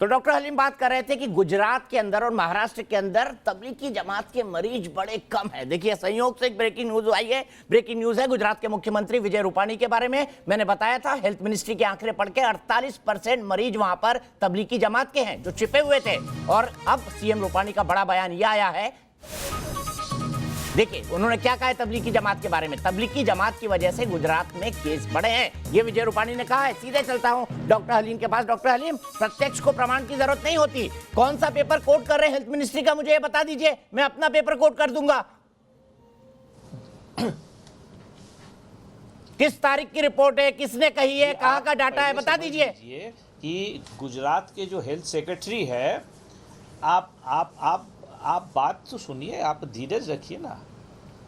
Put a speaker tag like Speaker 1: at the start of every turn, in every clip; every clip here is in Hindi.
Speaker 1: तो डॉक्टर हलीम बात कर रहे थे कि गुजरात के अंदर और महाराष्ट्र के अंदर तबलीगी जमात के मरीज बड़े कम हैं। देखिए, संयोग से एक ब्रेकिंग न्यूज आई है। ब्रेकिंग न्यूज है गुजरात के मुख्यमंत्री विजय रूपाणी के बारे में। मैंने बताया था हेल्थ मिनिस्ट्री के आंकड़े पढ़ के 48% मरीज वहां पर तबलीगी जमात के हैं जो छिपे हुए थे। और अब सीएम रूपाणी का बड़ा बयान यह आया है। देखिए उन्होंने क्या कहा है तबलीगी जमात के बारे में। तबलीगी जमात की वजह से गुजरात में केस बढ़े हैं, ये विजय रूपाणी ने कहा है। सीधे चलता हूं डॉक्टर हलीम के पास। डॉक्टर हलीम, प्रत्यक्ष को प्रमाण की जरूरत नहीं होती। कौन सा पेपर कोट कर रहे हैं हेल्थ मिनिस्ट्री का, मुझे ये बता दीजिए, मैं अपना पेपर कोट कर दूंगा। किस तारीख की रिपोर्ट है, किसने कही है, कहां का डाटा है, बता दीजिए।
Speaker 2: कि गुजरात के जो हेल्थ सेक्रेटरी है, आप बात तो सुनिए, आप धीरज रखिए ना।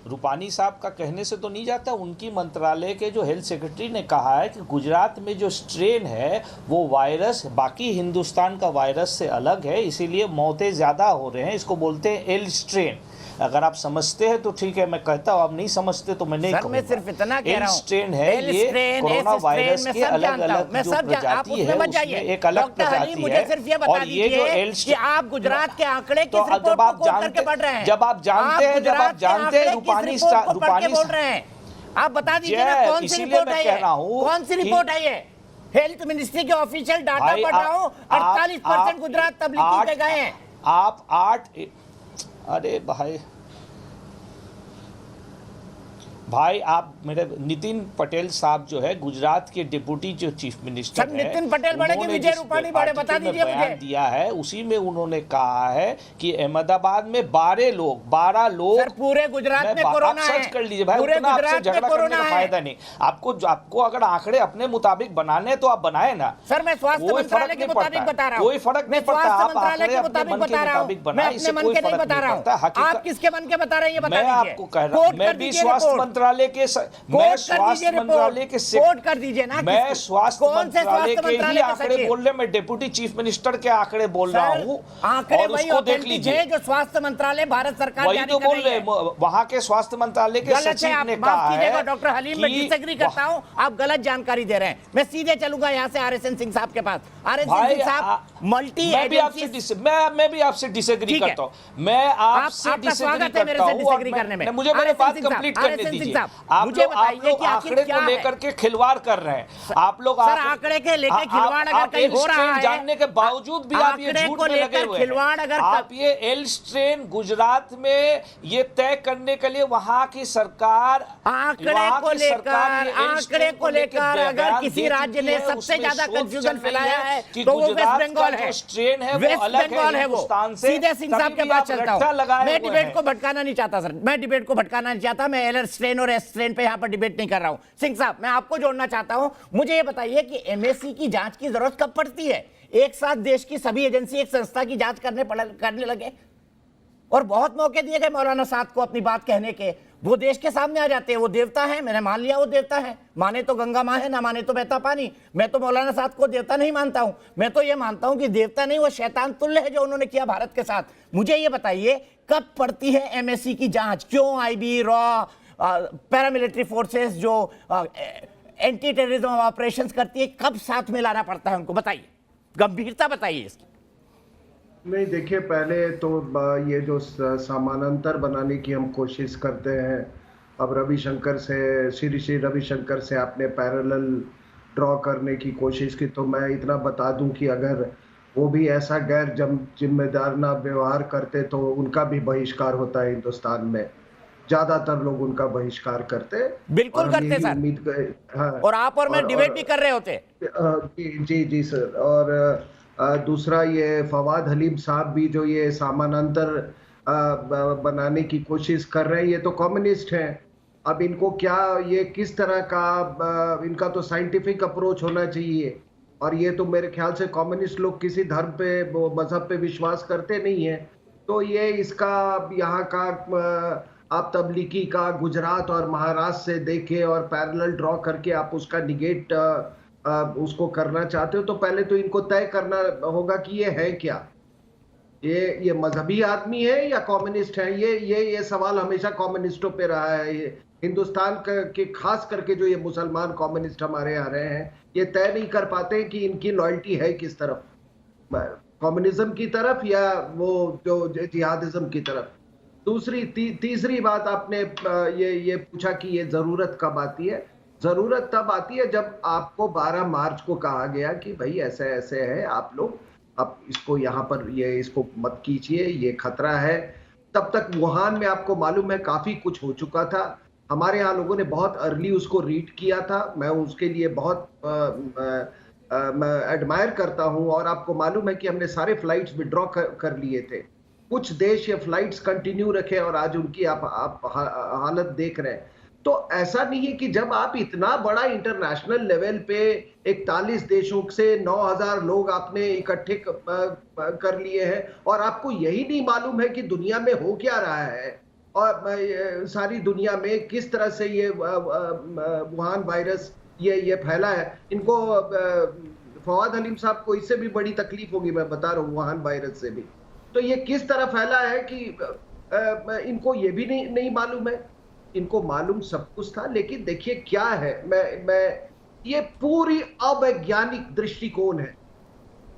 Speaker 2: रूपाणी साहब का कहने से तो नहीं जाता। उनकी मंत्रालय के जो हेल्थ सेक्रेटरी ने कहा है कि गुजरात में जो स्ट्रेन है वो वायरस बाकी हिंदुस्तान का वायरस से अलग है, इसीलिए मौतें ज़्यादा हो रहे हैं। इसको बोलते हैं एल स्ट्रेन। अगर आप समझते हैं तो ठीक है, मैं कहता हूँ। आप नहीं समझते तो मैं नहीं कहूँगा।
Speaker 1: मैं सिर्फ इतना कह रहा हूँ,
Speaker 2: स्ट्रेन है ये कोरोना वायरस के अलग-अलग जो प्रजाति है उसमें एक अलग प्रजाति है।
Speaker 1: मुझे सिर्फ ये बता दीजिए कि आप गुजरात के आंकड़े किस रिपोर्ट को कोट करके पढ़ रहे हैं?
Speaker 2: जब आप जानते हैं रूपाणी
Speaker 1: बोल रहे हैं, आप बता दीजिए ना कौन सी रिपोर्ट है ये? कौन सी रिपोर्ट है ये? हेल्थ मिनिस्ट्री के ऑफिशियल डाटा पढ़ रहा हूँ। 48% गुजरात तबलीगी पे गए हैं।
Speaker 2: आप 8 अरे भाई आप मेरे नितिन पटेल साहब जो है गुजरात के डिप्टी जो चीफ मिनिस्टर है,
Speaker 1: नितिन पटेल बड़े कि विजय रूपाणी बड़े, बता दीजिए मुझे।
Speaker 2: दिया है उसी में उन्होंने कहा है कि अहमदाबाद में 12 लोग
Speaker 1: सर पूरे गुजरात में कोरोना है।
Speaker 2: सर्च कर लीजिए भाई, उतना आपसे झगड़ा करने का फायदा नहीं। आपको अगर आंकड़े अपने मुताबिक बनाने हैं तो आप बनाए ना।
Speaker 1: सर मैं स्वास्थ्य मंत्रालय के मुताबिक बता रहा हूँ।
Speaker 2: कोई फर्क नहीं पड़ता।
Speaker 1: स्वास्थ्य मंत्रालय के मुताबिक बता रहा हूँ, मैं अपने मन के नहीं बता रहा हूँ। आप किसके मन के बता रहे हैं ये बता दीजिए।
Speaker 2: मैं आपको कह रहा हूँ, मैं भी स्वास्थ्य मंत्रालय के
Speaker 1: कोट कर दीजिए ना।
Speaker 2: मैं स्वास्थ्य मंत्रालय के ही आंकड़े बोल रहे, मैं डिप्टी चीफ मिनिस्टर के आंकड़े बोल रहा हूँ।
Speaker 1: आंकड़े वही देख लीजिए जो स्वास्थ्य मंत्रालय भारत सरकार
Speaker 2: वही तो बोल रहे, वहां के स्वास्थ्य मंत्रालय के सचिव ने कहा है।
Speaker 1: डॉक्टर हलीम, मैं डिसएग्री करता हूँ, आप गलत जानकारी दे रहे हैं। मैं सीधे चलूंगा यहाँ से RSN सिंह साहब के पास। RSN सिंह साहब मल्टी
Speaker 2: मैं भी आपसे डिसएग्री करता हूँ। मैं आपसे डिसएग्री करता हूँ। मुझे मेरी बात कंप्लीट करने दीजिए। आप लोग आंकड़े को लेकर के खिलवाड़ कर रहे हैं। आप लोग
Speaker 1: आंकड़े के लेकर खिलवाड़ अगर कहीं हो रहा है,
Speaker 2: जानने के बावजूद भी आप ये झूठ में लगे हुए हैं। आप ये एल स्ट्रेन गुजरात में ये तय करने के लिए वहां की सरकार
Speaker 1: आंकड़े को लेकर अगर किसी राज्य ने सबसे ज्यादा कंफ्यूजन फैलाया है तो वो वेस्ट बंगाल है।
Speaker 2: स्ट्रेन है वो अलग है हिंदुस्तान से।
Speaker 1: सीधे सिंह साहब के पास चलता हूं। मैं डिबेट को भटकाना नहीं चाहता सर, मैं डिबेट को भटकाना नहीं चाहता। मैं एल स्ट्रेन और एस स्ट्रेन पे यहाँ पर डिबेट नहीं कर रहा हूं। सिंह साहब, मैं आपको जोड़ना चाहता हूं। मुझे ये बताइए कि MAC की जांच की जरूरत कब पड़ती है? एक साथ देश की सभी एजेंसी एक संस्था की जांच करने लगे और बहुत मौके दिए गए मौलाना साद को अपनी बात कहने के। वो देश के सामने आ जाते हैं। वो देवता है, मैंने मान लिया वो देवता है। माने तो गंगा मां है, ना माने तो बहता पानी। मैं तो मौलाना साद को देवता नहीं मानता हूं। मैं तो ये मानता हूं कि देवता नहीं, वो शैतान तुल्य है जो उन्होंने किया भारत के साथ। मुझे ये बताइए कब पड़ती है MAC की जांच? क्यों IB, रॉ, पैरामिलिट्री फोर्सेस जो एंटी टेररिज्म ऑपरेशंस करती है, कब साथ में लाना पड़ता है उनको? बताइए, गंभीरता बताइए इसकी।
Speaker 3: नहीं, देखिए, पहले तो ये जो समानांतर बनाने की हम कोशिश करते हैं, अब श्री रविशंकर से आपने पैरेलल ड्रॉ करने की कोशिश की, तो मैं इतना बता दूं कि अगर वो भी ऐसा गैर जिम्मेदार ना व्यवहार करते तो उनका भी बहिष्कार होता है हिंदुस्तान में। ज्यादातर लोग उनका बहिष्कार करते।
Speaker 1: बिल्कुल करते सर। हाँ, और आप और मैं डिबेट भी कर रहे होते।
Speaker 3: जी सर। और दूसरा, ये फवाद हलीम साहब भी जो ये समानांतर बनाने की कोशिश कर रहे हैं, ये तो कम्युनिस्ट हैं। अब इनको क्या, ये किस तरह का, इनका तो साइंटिफिक अप्रोच होना चाहिए। और ये तो मेरे ख्याल से कम्युनिस्ट लोग किसी धर्म पे, मजहब पे विश्वास करते नहीं है। तो ये इसका यहाँ का आप तबलीगी का गुजरात और महाराष्ट्र से देखे और पैरेलल ड्रॉ करके आप उसका निगेट उसको करना चाहते हो, तो पहले तो इनको तय करना होगा कि ये है क्या। ये मजहबी आदमी है या कम्युनिस्ट है? ये सवाल हमेशा कम्युनिस्टों पे रहा है। ये हिंदुस्तान के खास करके जो ये मुसलमान कम्युनिस्ट हमारे आ रहे हैं, ये तय नहीं कर पाते कि इनकी लॉयल्टी है किस तरफ। कम्युनिज्म की तरफ या वो जो जिहादिज्म की तरफ। दूसरी तीसरी बात आपने ये पूछा कि ये जरूरत कब आती है। जरूरत तब आती है जब आपको 12 मार्च को कहा गया कि भाई ऐसे ऐसे है, आप लोग अब इसको यहाँ पर इसको मत कीजिए, ये खतरा है। तब तक वुहान में आपको मालूम है काफी कुछ हो चुका था। हमारे यहाँ लोगों ने बहुत अर्ली उसको रीड किया था, मैं उसके लिए बहुत मैं एडमायर करता हूं। और आपको मालूम है कि हमने सारे फ्लाइट्स विड्रॉ कर लिए थे। कुछ देश ये फ्लाइट्स कंटिन्यू रखे और आज उनकी आप हालत देख रहे हैं। तो ऐसा नहीं है कि जब आप इतना बड़ा इंटरनेशनल लेवल पे 41 देशों से 9000 लोग आपने इकट्ठे कर लिए हैं और आपको यही नहीं मालूम है कि दुनिया में हो क्या रहा है और सारी दुनिया में किस तरह से ये वुहान वायरस ये फैला है। इनको फवाद हलीम साहब को इससे भी बड़ी तकलीफ होगी, मैं बता रहा हूँ, वुहान वायरस से भी। तो ये किस तरह फैला है कि इनको ये भी नहीं मालूम है। इनको मालूम सब कुछ था, लेकिन देखिए क्या है, मैं ये पूरी अवैज्ञानिक दृष्टिकोण है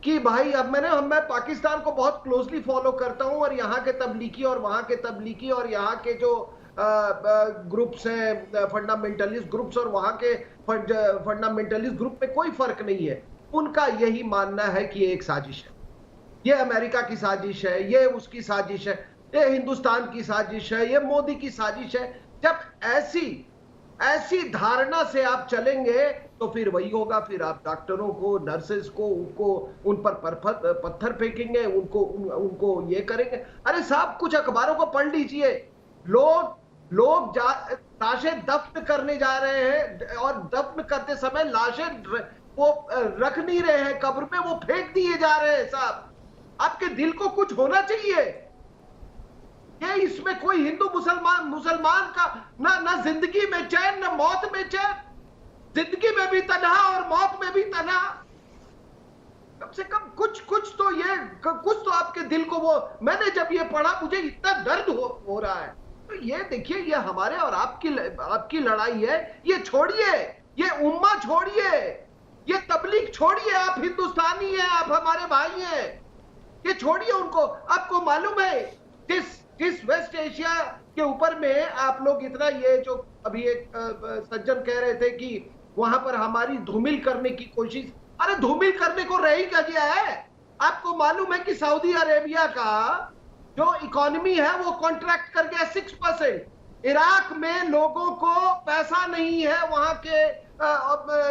Speaker 3: कि भाई अब मैं पाकिस्तान को बहुत क्लोजली फॉलो करता हूं और यहाँ के तबलीगी और वहां के तबलीगी और यहाँ के जो ग्रुप्स हैं फंडामेंटलिस्ट ग्रुप्स और वहां के फंडामेंटलिस्ट ग्रुप में कोई फर्क नहीं है। उनका यही मानना है कि ये एक साजिश है, ये अमेरिका की साजिश है, ये उसकी साजिश है, ये हिंदुस्तान की साजिश है, ये मोदी की साजिश है। जब ऐसी धारणा से आप चलेंगे तो फिर वही होगा, फिर आप डॉक्टरों को, नर्सेस को, उन पर पत्थर फेंकेंगे, उनको ये करेंगे। अरे साहब कुछ अखबारों को पढ़ लीजिए, लोग लाशें दफन करने जा रहे हैं और दफन करते समय लाशें वो रख नहीं रहे हैं कब्र में, वो फेंक दिए जा रहे हैं। साहब आपके दिल को कुछ होना चाहिए। ये इसमें कोई हिंदू मुसलमान का ना जिंदगी में चैन, ना मौत में चैन, जिंदगी में भी तन्हा और मौत में भी तन्हा। कम से कम कुछ तो आपके दिल को वो, मैंने जब ये पढ़ा मुझे इतना दर्द हो रहा है। तो ये देखिए, ये हमारे और आपकी लड़ाई है। ये छोड़िए, ये उम्मा छोड़िए, ये तबलीग छोड़िए। आप हिंदुस्तानी हैं, आप हमारे भाई हैं, ये छोड़िए उनको। आपको मालूम है जिस वेस्ट एशिया के ऊपर में आप लोग इतना, ये जो अभी एक सज्जन कह रहे थे कि वहां पर हमारी धूमिल करने की कोशिश, अरे धूमिल करने को रह ही क्या गया है। आपको मालूम है कि सऊदी अरेबिया का जो इकोनॉमी है वो कॉन्ट्रैक्ट कर गया 6%। इराक में लोगों को पैसा नहीं है, वहां के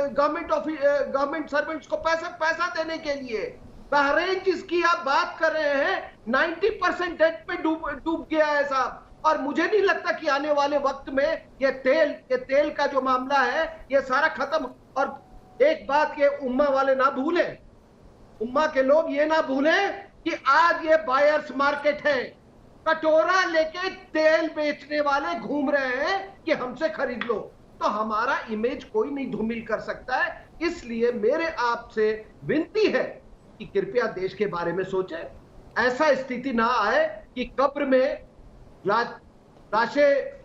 Speaker 3: गवर्नमेंट सर्वेंट्स को पैसा देने के लिए। बहरीन जिसकी आप बात कर रहे हैं 90% डेट में डूब गया है साहब। और मुझे नहीं लगता कि आने वाले वक्त में ये तेल का जो मामला है ये सारा खत्म। और एक बात ये उम्मा वाले ना भूलें, उम्मा के लोग ये ना भूलें कि आज ये बायर्स मार्केट है। कटोरा लेके तेल बेचने वाले घूम रहे हैं कि हमसे खरीद लो। तो हमारा इमेज कोई नहीं धूमिल कर सकता है। इसलिए मेरे आपसे विनती है कि कृपया देश के बारे में सोचें। ऐसा स्थिति ना आए कि कब्र में लाशें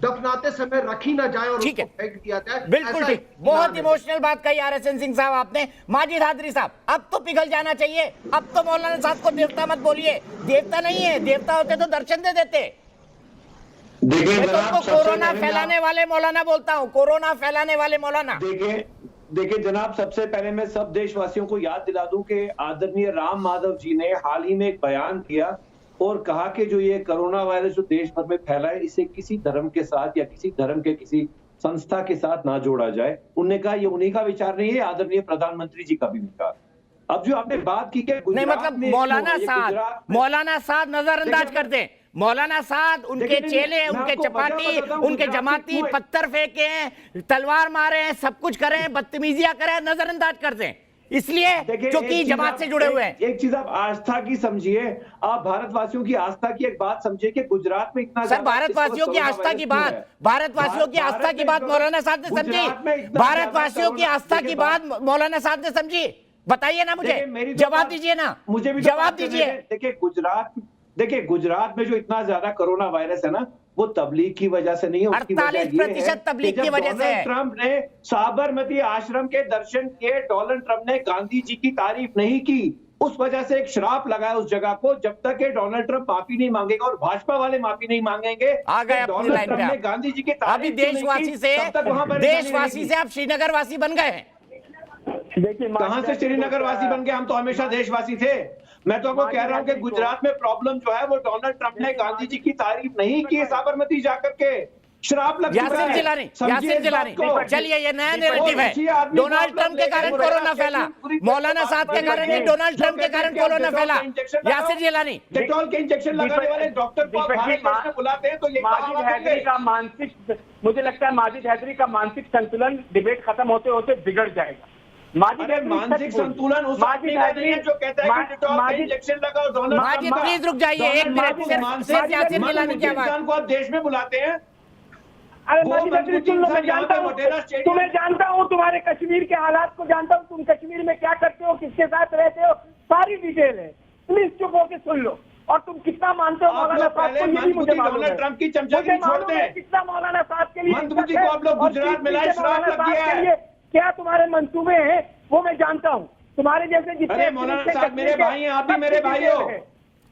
Speaker 3: दफनाते समय रखी ना जाए और उसको फेंक दिया जाए।
Speaker 1: बिल्कुल ठीक, बहुत इमोशनल बात कही RSN सिंह साहब आपने। माजिद हादरी साहब, अब तो पिघल जाना चाहिए। अब तो मौलाना साहब को देवता मत बोलिए, देवता नहीं है, देवता होते तो दर्शन दे देते। मैं तो उनको कोरोना फैलाने वाले मौलाना बोलता हूँ, कोरोना फैलाने वाले मौलाना।
Speaker 4: देखिए जनाब, सबसे पहले मैं सब देशवासियों को याद दिला दूं कि आदरणीय राम माधव जी ने हाल ही में एक बयान दिया और कहा कि जो ये कोरोना वायरस जो देश भर में फैला है, इसे किसी धर्म के साथ या किसी धर्म के किसी संस्था के साथ ना जोड़ा जाए। उन्होंने कहा ये उन्हीं का विचार नहीं है, आदरणीय प्रधानमंत्री जी का भी विचार। अब जो आपने बात की कि
Speaker 1: नहीं, मतलब मौलाना साहब नजरअंदाज कर दें। मौलाना साहब, उनके चेले, उनके चपाटी, उनके जमाती पत्थर फेंके हैं, तलवार मारे हैं, सब कुछ करे हैं, बदतमीजियां करे हैं, नजरअंदाज कर दें, इसलिए क्योंकि जमात से जुड़े हुए हैं।
Speaker 4: एक चीज आप आस्था की समझिए, आप भारतवासियों की आस्था की एक बात समझिए कि गुजरात में इतना,
Speaker 1: सर भारतवासियों की आस्था की बात, भारतवासियों की आस्था की बात मौलाना साहब ने समझी, भारतवासियों की आस्था की बात मौलाना साहब ने समझी। बताइए ना, मुझे जवाब दीजिए ना,
Speaker 4: मुझे भी
Speaker 1: जवाब दीजिए।
Speaker 4: देखिए गुजरात में जो इतना ज्यादा कोरोना वायरस है ना, वो तबलीग की वजह से नहीं है, उसकी वजह ये है
Speaker 1: 48% तबलीग की वजह से है।
Speaker 4: ट्रंप ने साबरमती आश्रम के दर्शन किए, डोनाल्ड ट्रंप ने गांधी जी की तारीफ नहीं की, उस वजह से एक श्राप लगा है उस जगह को, जब तक ये डोनाल्ड ट्रंप माफी नहीं मांगेगा और भाजपा वाले माफी नहीं मांगेंगे।
Speaker 1: आ गए अपनी
Speaker 4: डोनाल्ड
Speaker 1: लाइन
Speaker 4: ट्रंप
Speaker 1: पे
Speaker 4: ने
Speaker 1: आप।
Speaker 4: गांधी जी की
Speaker 1: अभी देशवासी से आप श्रीनगर वासी बन गए हैं।
Speaker 4: देखिए कहां से श्रीनगर वासी बन गए, हम तो हमेशा देशवासी थे। मैं तो आपको कह रहा हूं कि गुजरात में प्रॉब्लम जो है वो डोनाल्ड ट्रंप ने गांधी जी की तारीफ नहीं की है साबरमती जाकर के, श्राप लग चुका है।
Speaker 1: यासिर जिलानी, चलिए ये नया नैरेटिव है। डोनाल्ड ट्रंप के कारण कोरोना फैला, मौलाना साहब के कारण नहीं, डोनाल्ड ट्रंप के कारण कोरोना फैला। यासिर जिलानी,
Speaker 4: डेटॉल के इंजेक्शन लगाने वाले डॉक्टर को भारत देश में बुलाते हैं तो ये
Speaker 5: माजिद हैदरी का मानसिक, मुझे लगता है माजिद हैदरी का मानसिक संतुलन डिबेट खत्म होते होते बिगड़ जाएगा।
Speaker 4: मानसिक संतुलन उस आदमी का नहीं है जो कहता है कि डेटॉल का इंजेक्शन लगाओ। डोनाल्ड
Speaker 1: माजिद प्लीज रुक जाइए एक मिनट, सिर्फ यासिर जिलानी की आवाज।
Speaker 4: को आप देश में बुलाते हैं।
Speaker 5: अरे माजिद हैदरी सुन लो, मैं जानता हूँ, तुम्हें जानता हूँ, तुम्हारे कश्मीर के हालात को जानता हूँ, तुम कश्मीर में क्या करते हो, किसके साथ रहते हो, सारी डिटेल है। प्लीज चुप होके सुन लो। और तुम कितना मानते हो मौलाना साहब को, ये भी मुझे मालूम है।
Speaker 4: ट्रंप की चमचागिरी छोड़ते हैं।
Speaker 5: कितना मौलाना साहब के लिए
Speaker 4: मंदबुद्धि को आप लोग गुजरात में लाए, श्राप लग गया है।
Speaker 5: क्या तुम्हारे मंसूबे हैं वो मैं जानता हूँ। तुम्हारे जैसे जितने
Speaker 4: मौलाना साहब मेरे भाई हैं, आप भी मेरे भाई हो।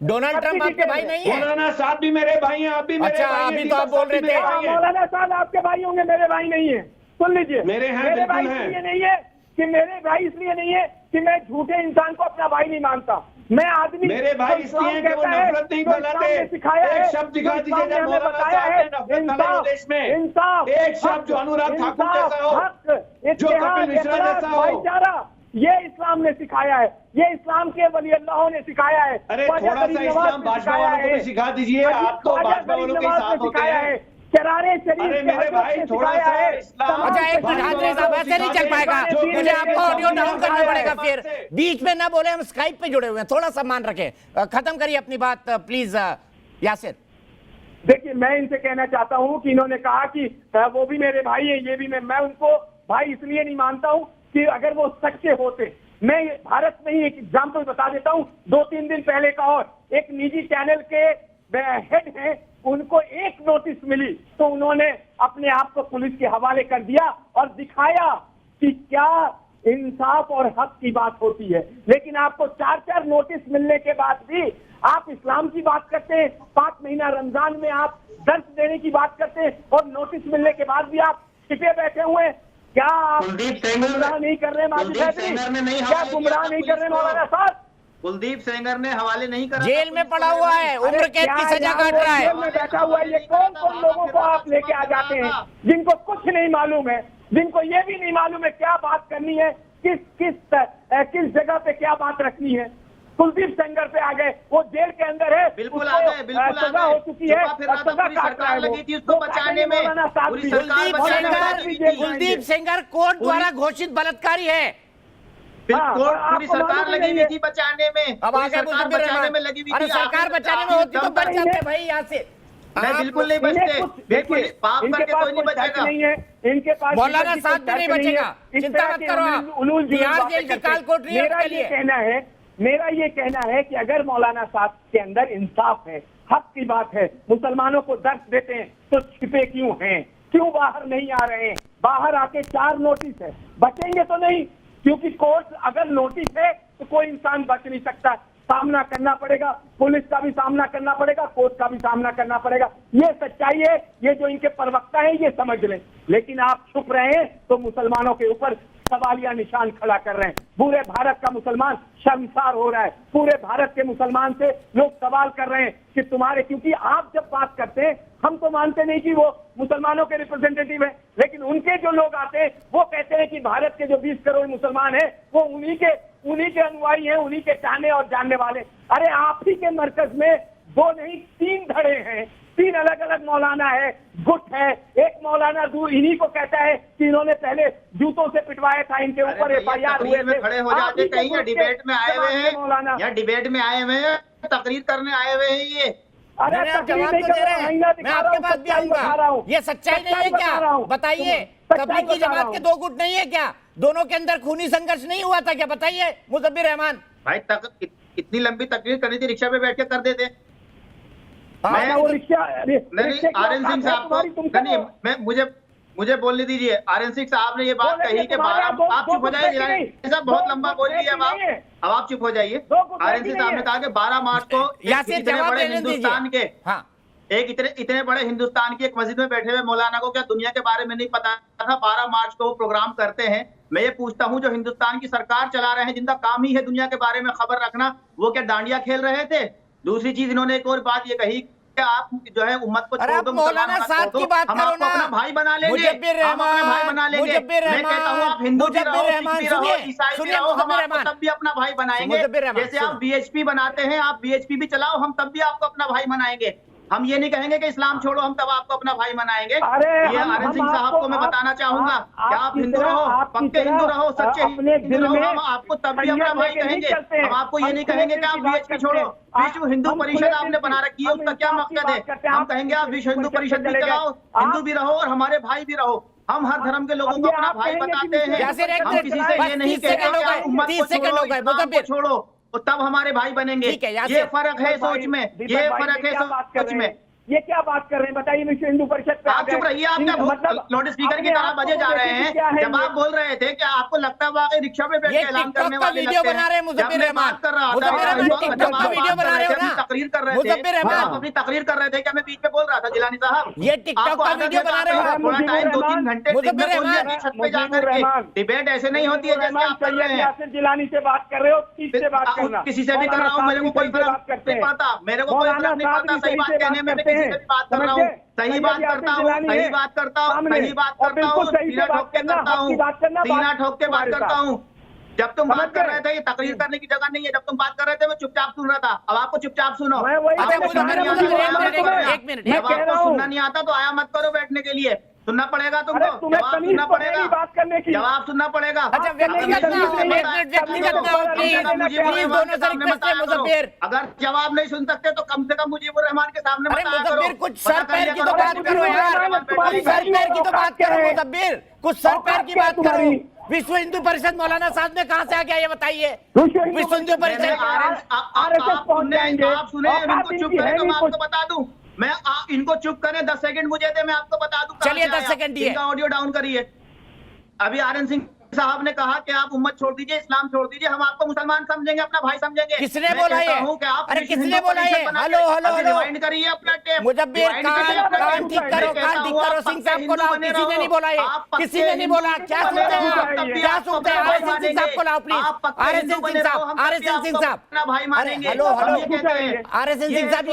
Speaker 1: डोनाल्ड ट्रंप आपके भाई नहीं है?
Speaker 4: मौलाना साहब भी मेरे भाई हैं, आप भी मेरे
Speaker 1: अच्छा,
Speaker 4: भाई हैं।
Speaker 1: अभी तो आप बोल रहे थे
Speaker 5: मौलाना साहब आपके भाई होंगे, मेरे भाई नहीं है। सुन लीजिए,
Speaker 4: मेरे हैं,
Speaker 5: मेरे भाई
Speaker 4: बिल्कुल हैं।
Speaker 5: इसलिए नहीं है कि मेरे भाई इसलिए नहीं है कि मैं झूठे इंसान को अपना भाई नहीं मानता। मैं आदमी,
Speaker 4: मेरे भाई इसलिए हैं कि वो नफरत नहीं फैलाते।
Speaker 5: सिखाया है,
Speaker 4: एक शब्द दिखा दीजिए जब मौलाना
Speaker 5: बताया
Speaker 4: साहब
Speaker 5: है,
Speaker 4: ने नफरत फैलाई देश में।
Speaker 5: इंसाफ,
Speaker 4: एक शब्द जो अनुराग ठाकुर जैसा हो, जो कपिल मिश्रा जैसा हो।
Speaker 5: भाईचारा, ये इस्लाम ने सिखाया है, ये इस्लाम के वली अल्लाह ने सिखाया है।
Speaker 4: अरे थोड़ा सा इस्लाम भाजपा वालों को भी सिखा दीजिए। आप तो भाजपा वालों के साथ होते हैं।
Speaker 5: करारे शरीफ,
Speaker 4: अरे मेरे भाई थोड़ा सा इस्लाम।
Speaker 1: अच्छा एक मिनट हाजिर साहब, ऐसे नहीं चल पाएगा, मुझे आपको ऑडियो डाउन करना पड़ेगा, फिर बीच में ना बोले, हम स्काइप पे जुड़े हुए हैं, थोड़ा सम्मान रखें। खत्म करिए अपनी बात प्लीज यासिर।
Speaker 5: देखिए मैं इनसे कहना चाहता हूं कि इन्होंने कहा कि वो भी मेरे भाई हैं, ये भी मैं उनको भाई इसलिए नहीं मानता हूं कि अगर वो सच्चे होते। मैं भारत में ही एक एग्जाम्पल बता देता हूं, 2-3 दिन पहले का, और एक निजी चैनल के हेड हैं, उनको एक नोटिस मिली तो उन्होंने अपने आप को पुलिस के हवाले कर दिया और दिखाया कि क्या इंसाफ और हक की बात होती है। लेकिन आपको 4-4 नोटिस मिलने के बाद भी आप इस्लाम की बात करते हैं, 5 महीना रमजान में आप दर्श देने की बात करते हैं, और नोटिस मिलने के बाद भी आप छिपे बैठे हुए हैं। क्या आप गुमराह नहीं कर रहे माजिद हैदरी? क्या गुमराह नहीं कर रहे मौलाना साहब?
Speaker 6: कुलदीप सेंगर ने हवाले नहीं करा,
Speaker 1: जेल में पड़ा हुआ है, उम्र कैद की सजा काट रहा है।
Speaker 5: जेल में बैठा हुआ है। ये कौन कौन लोगों को आप लेके आ जाते हैं जिनको कुछ नहीं मालूम है, जिनको ये भी नहीं मालूम है क्या बात करनी है, किस जगह पे क्या बात रखनी है। कुलदीप सेंगर पे आ गए, वो जेल के अंदर है,
Speaker 6: बिल्कुल आ गए, बिल्कुल
Speaker 5: सजा हो चुकी है, सजा काट रहा है।
Speaker 6: लगी थी उसको बचाने में, पूरी सरकार
Speaker 1: कुलदीप सेंगर कोर्ट द्वारा घोषित बलात्कारी है।
Speaker 6: पूरी सरकार लगी हुई थी बचाने में।
Speaker 1: अब आगे
Speaker 6: सरकार बचाने में लगी हुई थी।
Speaker 1: अरे सरकार बचाने में होती तो बच जाते भाई यहाँ से।
Speaker 6: नहीं बिल्कुल नहीं बचते, बिल्कुल पाप करके कोई नहीं बचेगा।
Speaker 5: इनके पास
Speaker 1: मौलाना साहब भी नहीं बचेगा, चिंता मत करो आप। बिहार जेल की काल कोठरी है उसके लिए।
Speaker 5: मेरा ये कहना है कि अगर मौलाना साहब के अंदर इंसाफ है, हक की बात है, मुसलमानों को दर्श देते हैं, तो छिपे क्यों हैं, क्यों बाहर नहीं आ रहे हैं? बाहर आके 4 नोटिस है, बचेंगे तो नहीं, क्योंकि कोर्ट अगर नोटिस है तो कोई इंसान बच नहीं सकता। सामना करना पड़ेगा, पुलिस का भी सामना करना पड़ेगा, कोर्ट का भी सामना करना पड़ेगा। ये सच्चाई है, ये जो इनके प्रवक्ता है ये समझ लें। लेकिन आप छुप रहे हैं तो मुसलमानों के ऊपर सवालिया निशान खड़ा कर रहे हैं। पूरे भारत का मुसलमान शर्मसार हो रहा है। पूरे भारत के मुसलमान से लोग सवाल कर रहे हैं कि तुम्हारे, क्योंकि आप जब बात करते हैं हम तो मानते नहीं कि वो मुसलमानों के रिप्रेजेंटेटिव हैं, लेकिन उनके जो लोग आते हैं वो कहते हैं कि भारत के जो 20 करोड़ मुसलमान हैं वो उन्हीं के अनुयायी हैं, उन्हीं के चाहने और जानने वाले। अरे आप ही के मरकज में 2 नहीं 3 धड़े हैं, 3 अलग अलग मौलाना है, गुट है। एक मौलाना इन्हीं को कहता है कि इन्होंने पहले जूतों से पिटवाया था, इनके ऊपर FIR हुए थे।
Speaker 6: खड़े हो जाते कहीं, या डिबेट में आए हुए हैं, या डिबेट में आए हुए हैं, तकरीर करने आए हुए हैं। ये
Speaker 5: अरे
Speaker 1: जवाब तो दे रहे हैं, मैं आपके पास भी आऊंगा। ये सच्चाई नहीं है क्या? बताइए, तबलीगी जमात के 2 गुट नहीं है क्या? दोनों के अंदर खूनी संघर्ष नहीं हुआ था क्या? बताइए मुजब्बिर रहमान
Speaker 6: भाई। कितनी लंबी तकरीर करनी थी, रिक्शा पे बैठ के कर देते।
Speaker 5: नहीं
Speaker 6: आर्यन सिंह साहब को नहीं, मुझे बोलने दीजिए। आर्यन सिंह साहब ने ये बात कही कि 12, आप चुप हो जाइए जिलानी साहब, बहुत लंबा बोल दिए अब आप चुप हो जाइए। आर्यन सिंह साहब ने कहा कि 12 मार्च को इतने बड़े हिंदुस्तान के इतने बड़े हिंदुस्तान की एक मस्जिद में बैठे हुए मौलाना को क्या दुनिया के बारे में नहीं पता था? 12 मार्च को वो प्रोग्राम करते हैं। मैं ये पूछता हूँ, जो हिंदुस्तान की सरकार चला रहे हैं, जिनका काम ही है दुनिया के बारे में खबर रखना, वो क्या डांडिया खेल रहे थे? दूसरी चीज इन्होंने एक और बात ये कही कि आप जो है उम्मत को छोड़ दो,
Speaker 1: मौलाना साहब की बात
Speaker 6: हम
Speaker 1: करो
Speaker 6: आपको
Speaker 1: ना,
Speaker 6: अपना भाई बना लेंगे, हम अपना भाई बना लेंगे। मैं कहता हूँ आप हिंदू भी रहो, सिख भी रहो, ईसाई भी रहो, हम आपको तब भी अपना भाई बनाएंगे। जैसे आप बीएचपी बनाते हैं, आप बीएचपी भी चलाओ, हम तब भी आपको अपना भाई बनाएंगे। हम ये नहीं कहेंगे कि इस्लाम छोड़ो, हम तब आपको अपना भाई बनाएंगे। ये आर्यन सिंह साहब को मैं बताना चाहूंगा कि आप हिंदू रहो, पक्के हिंदू रहो, सच्चे हिंदू रहो, हम आपको तब भी अपना भाई कहेंगे। हम आपको ये नहीं कहेंगे कि आप बीएचपी छोड़ो। विश्व हिंदू परिषद आपने बना रखी है, उसका क्या मकसद है? हम कहेंगे आप विश्व हिंदू परिषद भी चलाओ, हिंदू भी रहो और हमारे भाई भी रहो। हम हर धर्म के लोगों को अपना भाई बताते हैं। हम किसी से ये नहीं कहते कि उम्मत को छोड़ो, इस्लाम को छोड़ो, तो तब हमारे भाई बनेंगे। ये फर्क है सोच में, ये फर्क है सोच में।
Speaker 5: ये क्या बात कर रहे हैं बताइए? विश्व हिंदू परिषद पे
Speaker 6: आप चुप रहिए, आप क्या लाउड स्पीकर की तरह बजे जा रहे हैं? जब आप बोल रहे थे कि आपको लगता है रिक्शा में बैठ के ऐलान करने वाले
Speaker 1: वीडियो बना रहे हैं मुज़फ़्फ़िर रहमान,
Speaker 6: कर रहा था,
Speaker 1: वीडियो बना रहे हो ना,
Speaker 6: तकरीर कर रहे थे, आप अपनी तकरीर कर रहे थे, क्या मैं बीच में बोल रहा था जिलानी साहब?
Speaker 1: ये टिकटॉक का वीडियो बना रहे हो?
Speaker 6: थोड़ा टाइम 2-3 घंटे छत पे जाकर के डिबेट ऐसे नहीं होती है जैसे आप कर रहे हैं।
Speaker 5: जिलानी से बात कर रहे हो, किससे बात करना?
Speaker 6: किसी से भी कर रहा हूँ, मेरे को कोई फर्क नहीं पड़ता, मेरे को कोई फर्क नहीं पड़ता। सही बात कहने में मैं किसी से भी बात कर रहा हूँ, सही बात करता हूँ, सही बात करता हूँ, सही बात करता हूँ, सीना ठोक के करता हूँ, सीना ठोक के बात करता हूँ। जब तुम बात कर रहे थे, ये तकरीर करने की जगह नहीं है। जब तुम बात कर रहे थे मैं चुपचाप सुन रहा था, अब आपको चुपचाप सुनो। आपको सुनना नहीं आता तो आया मत करो बैठने के लिए, सुनना पड़ेगा तुमको, जवाब सुनना पड़ेगा, जवाब सुनना पड़ेगा। अगर जवाब नहीं सुन सकते तो कम से कम मुजीबुर रहमान के सामने बताया करो।
Speaker 1: कुछ सर पैर की तो बात करो यार, सर पैर की तो बात करो मुज़फ़्फ़िर, कुछ सर पैर की बात करो। विश्व हिंदू परिषद मौलाना साहब ने कहाँ से आ गया ये बताइए? विश्व हिंदू परिषद
Speaker 6: आप सुने, इनको चुप करें तो मैं आपको बता दूं। मैं इनको चुप करें 10 सेकंड मुझे दे, मैं आपको बता दूं।
Speaker 1: चलिए 10 सेकंड दिए,
Speaker 6: इनका ऑडियो डाउन करिए। अभी आर्यन सिंह साहब ने कहा कि आप उम्मत छोड़ दीजिए, इस्लाम छोड़ दीजिए, हम आपको मुसलमान समझेंगे, अपना भाई समझेंगे।
Speaker 1: किसने बोला ये? अरे किसने बोला ये? हेलो हेलो हेलो,
Speaker 6: रिवाइंड करिए अपना टेप।
Speaker 1: मुज़फ़्फ़िर कान ठीक करो, कान ठीक करो। सिंह साहब को लाओ, किसी ने नहीं बोला ये, किसी ने नहीं बोला। क्या सुनते हैं आप? क्या सुनते हैं? आर्यन सिंह साहब को लाओ प्लीज। आर्यन सिंह साहब, आर्यन सिंह साहब,
Speaker 6: अपना भाई मानेंगे।
Speaker 1: हेलो हेलो, आर्यन सिंह साहब,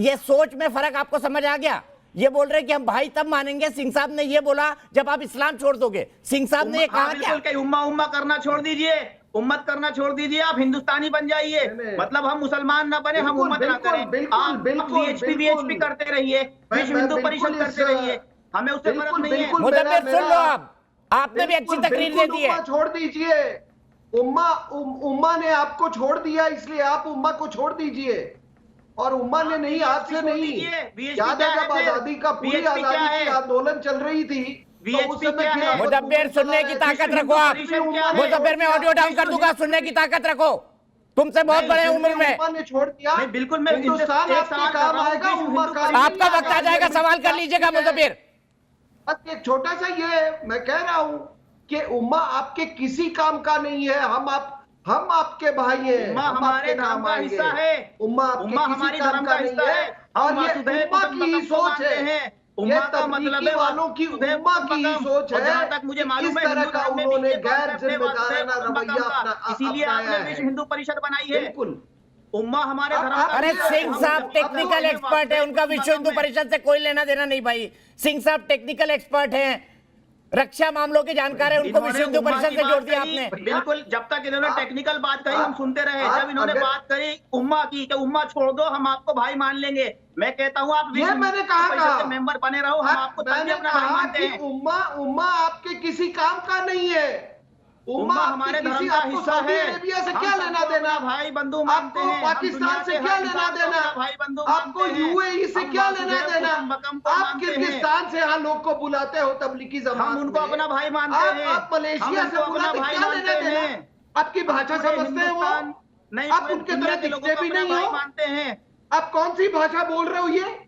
Speaker 1: ये सोच में फर्क आपको समझ आ गया? ये बोल रहे कि हम भाई तब मानेंगे, सिंह साहब ने ये बोला जब आप इस्लाम छोड़ दोगे। सिंह साहब ने ये कहा क्या?
Speaker 6: उम्मा करना छोड़ दीजिए, उम्मत करना छोड़ दीजिए, आप हिंदुस्तानी बन जाइए। मतलब हम मुसलमान ना बने, हम उम्मत ना करें। आप बीएचपी करते रहिए, विश्व हिंदू परिषद करते रहिए, हमें उससे फर्क नहीं है।
Speaker 1: मुज़फ़्फ़िर सुन लो, आपने भी अच्छी तकरीर दे दी है।
Speaker 3: छोड़ दीजिए, उम्मा ने आपको छोड़ दिया, इसलिए आप उम्मा को छोड़ दीजिए। और उम्मा ने नहीं, हाथ से नहीं। याद है जब आजादी का पूरी आजादी की आंदोलन चल रही थी,
Speaker 1: मुज़फ़्फ़िर सुनने की ताकत रखो आप। मुज़फ़्फ़िर मैं ऑडियो डाउन कर दूंगा, सुनने की ताकत रखो। तुमसे बहुत बड़े उम्र में
Speaker 3: ने छोड़ दिया।
Speaker 6: बिल्कुल,
Speaker 3: हिंदुस्तान आपके काम आएगा, उम्मा का
Speaker 1: आपका वक्त आ जाएगा, सवाल कर लीजिएगा मुज़फ़्फ़िर।
Speaker 3: एक छोटा सा ये मैं कह रहा हूँ कि उम्मा आपके किसी काम का नहीं है। हम आपके भाई हैं,
Speaker 6: उम्मा हमारे धर्म का हिस्सा है,
Speaker 3: उम्मा हमारी धर्म का हिस्सा है। और ये उम्मा की ही सोच है, उम्मा का मतलब है वालों की उम्मा की ही सोच है।
Speaker 6: जहाँ तक मुझे मालूम है,
Speaker 3: इस तरह का उन्होंने गैर जिम्मेदाराना रवैया अपना,
Speaker 6: इसीलिए आपने विश्व हिंदू परिषद बनाई है।
Speaker 3: बिल्कुल,
Speaker 6: उम्मा हमारे धर्म।
Speaker 1: अरे सिंह साहब टेक्निकल एक्सपर्ट है, उनका विश्व हिंदू परिषद से कोई लेना देना नहीं भाई। सिंह साहब टेक्निकल एक्सपर्ट हैं, रक्षा मामलों के जानकार है, उनको विश्व हिंदू परिषद से जोड़ दिया आपने।
Speaker 6: बिल्कुल, जब तक इन्होंने टेक्निकल बात कही हम सुनते रहे। जब इन्होंने बात करी उम्मा की कि उम्मा छोड़ दो, हम आपको भाई मान लेंगे, मैं कहता हूँ आप
Speaker 3: ये मैंने कहा
Speaker 6: मेंबर बने रहो, हम आपको तभी अपना भाई मानते हैं।
Speaker 3: उम्मा आपके किसी काम का नहीं है।
Speaker 6: उम्मा हमारे धर्म का हिस्सा है।
Speaker 3: अरेबिया से क्या लेना देना?
Speaker 6: भाई बंधु मानते हैं।
Speaker 3: पाकिस्तान से क्या लेना देना?
Speaker 6: भाई बंधु
Speaker 3: आपको यूएई से क्या लेना देना? आप किर्गिस्तान से यहाँ लोग को बुलाते हो तबलीगी जमात,
Speaker 6: हम उनको अपना भाई मानते हैं।
Speaker 3: आप मलेशिया से बुलाते, क्या लेना देना? आपकी भाषा समझते हैं वो?
Speaker 6: नहीं,
Speaker 3: आप उनके तरह दिखते भी नहीं हो।
Speaker 6: मानते हैं।
Speaker 3: आप कौन सी भाषा बोल रहे हो? ये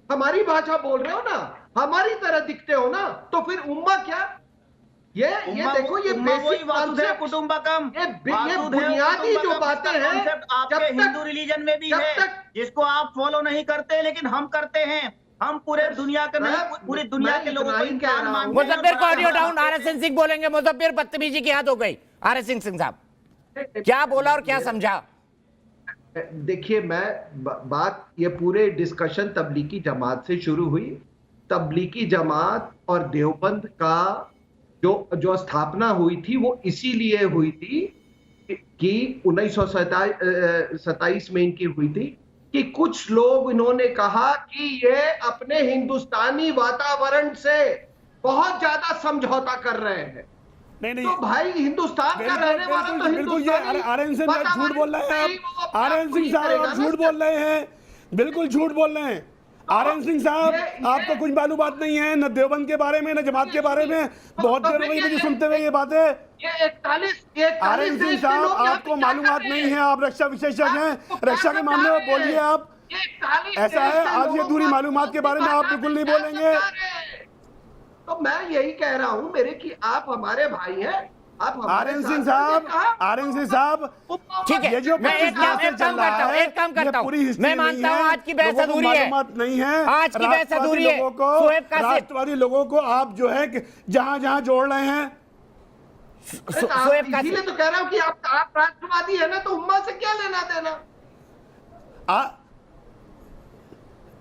Speaker 3: हमारी भाषा बोल रहे हो ना? हमारी तरह दिखते हो ना, तो फिर उम्मा क्या? ये देखो, ये बेसिक कॉन्सेप्ट,
Speaker 6: कुटुंबकम,
Speaker 3: ये बुनियादी जो बातें हैं,
Speaker 6: आपके हिंदू रिलीजन में भी है, जिसको आप फॉलो नहीं करते लेकिन हम करते हैं। हम पूरे दुनिया के नहीं, पूरी दुनिया के लोगों को इंसान मानते हैं।
Speaker 1: मुजफ्फर को ऑडियो डाउन। आरएसएन सिंह बोलेंगे। मुजफ्फर, बदतमीजी की हद हो गई। आरएसएन सिंह साहब क्या बोला और क्या समझा?
Speaker 3: देखिए, मैं बात, ये पूरे डिस्कशन तबलीगी जमात से शुरू हुई। तबलीगी जमात और देवबंद का जो स्थापना हुई थी वो इसीलिए हुई थी कि 1927 में इनकी हुई थी कि कुछ लोग इन्होंने कहा कि ये अपने हिंदुस्तानी वातावरण से बहुत ज्यादा समझौता कर रहे हैं।
Speaker 7: नहीं,
Speaker 3: तो भाई हिंदुस्तान का रहने वाला तो
Speaker 7: बिल्कुल ये आरएन सिंह झूठ बोल रहे हैं आप। आरएन सिंह साहब आप झूठ बोल रहे हैं, बिल्कुल झूठ बोल रहे हैं। आरएन सिंह साहब आपको कुछ मालूमात नहीं है, न देवबंद के बारे में, न जमात के बारे में। बहुत देर हो गई मुझे सुनते हुए ये बातें। आरएन सिंह साहब आपको मालूमात नहीं है, आप रक्षा विशेषज्ञ हैं, रक्षा के मामले में बोलिए आप। ऐसा है, आज ये दूरी मालूमात के बारे में आप बिल्कुल नहीं बोलेंगे।
Speaker 3: तो मैं यही कह रहा हूं मेरे कि आप हमारे भाई हैं, आप
Speaker 7: आरएन सिंह साहब, आरएन सिंह साहब,
Speaker 1: ठीक है, मैं एक काम करता हूं। मैं मानता हूं आज की बहस अधूरी है,
Speaker 7: नहीं है
Speaker 1: आज की बहस अधूरी है।
Speaker 7: राष्ट्रवादी लोगों को आप जो है जहां जहां जोड़ रहे हैं।
Speaker 3: इसीलिए तो कह रहा हूं कि आप राष्ट्रवादी है ना, तो उम्मा से क्या लेना देना?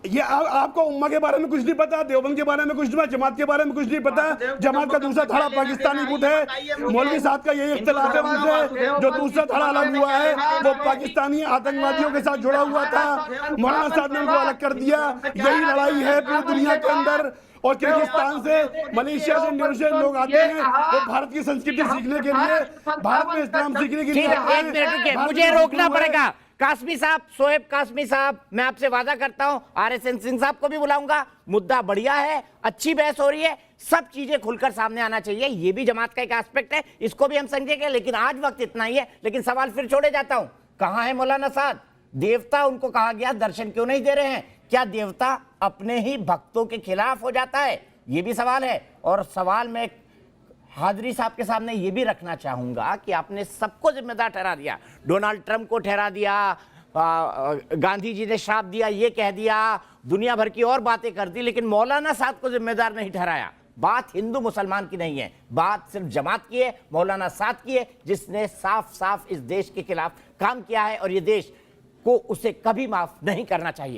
Speaker 7: ये आपको उम्मा के बारे में कुछ नहीं पता, देवबंद के बारे में कुछ नहीं पता, जमात के बारे में कुछ नहीं पता। जमात का दूसरा धड़ा पाकिस्तानी गुट है, मौलवी साहब का यही इख्तिलाफ है मुझसे। जो दूसरा धड़ा अलग हुआ है वो पाकिस्तानी आतंकवादियों के साथ जुड़ा हुआ था, मौलाना साहब ने उनको अलग कर दिया। यही लड़ाई है पूरी दुनिया के अंदर। और किर्गिस्तान से, मलेशिया से, इंडोनेशिया से लोग आते हैं, वो भारत की संस्कृति सीखने के लिए, भारत में इस्लाम सीखने के लिए।
Speaker 1: एक मिनट रुकिए, मुझे रोकना पड़ेगा। कासमी साहब, शोएब कासमी साहब, मैं आपसे वादा करता हूं आरएसएन सिंह साहब को भी बुलाऊंगा। मुद्दा बढ़िया है, अच्छी बहस हो रही है, सब चीजें खुलकर सामने आना चाहिए। ये भी जमात का एक एस्पेक्ट है, इसको भी हम समझेंगे। लेकिन आज वक्त इतना ही है। लेकिन सवाल फिर छोड़े जाता हूं, कहां है मौलाना साद? देवता, उनको कहा गया दर्शन क्यों नहीं दे रहे हैं? क्या देवता अपने ही भक्तों के खिलाफ हो जाता है? ये भी सवाल है। और सवाल में हादरी साहब के सामने ये भी रखना चाहूंगा कि आपने सबको जिम्मेदार ठहरा दिया। डोनाल्ड ट्रंप को ठहरा दिया, गांधी जी ने श्राप दिया, ये कह दिया, दुनिया भर की और बातें कर दी, लेकिन मौलाना साहब को जिम्मेदार नहीं ठहराया। बात हिंदू मुसलमान की नहीं है, बात सिर्फ जमात की है, मौलाना साहब की है, जिसने साफ साफ इस देश के खिलाफ काम किया है और ये देश को उसे कभी माफ नहीं करना चाहिए।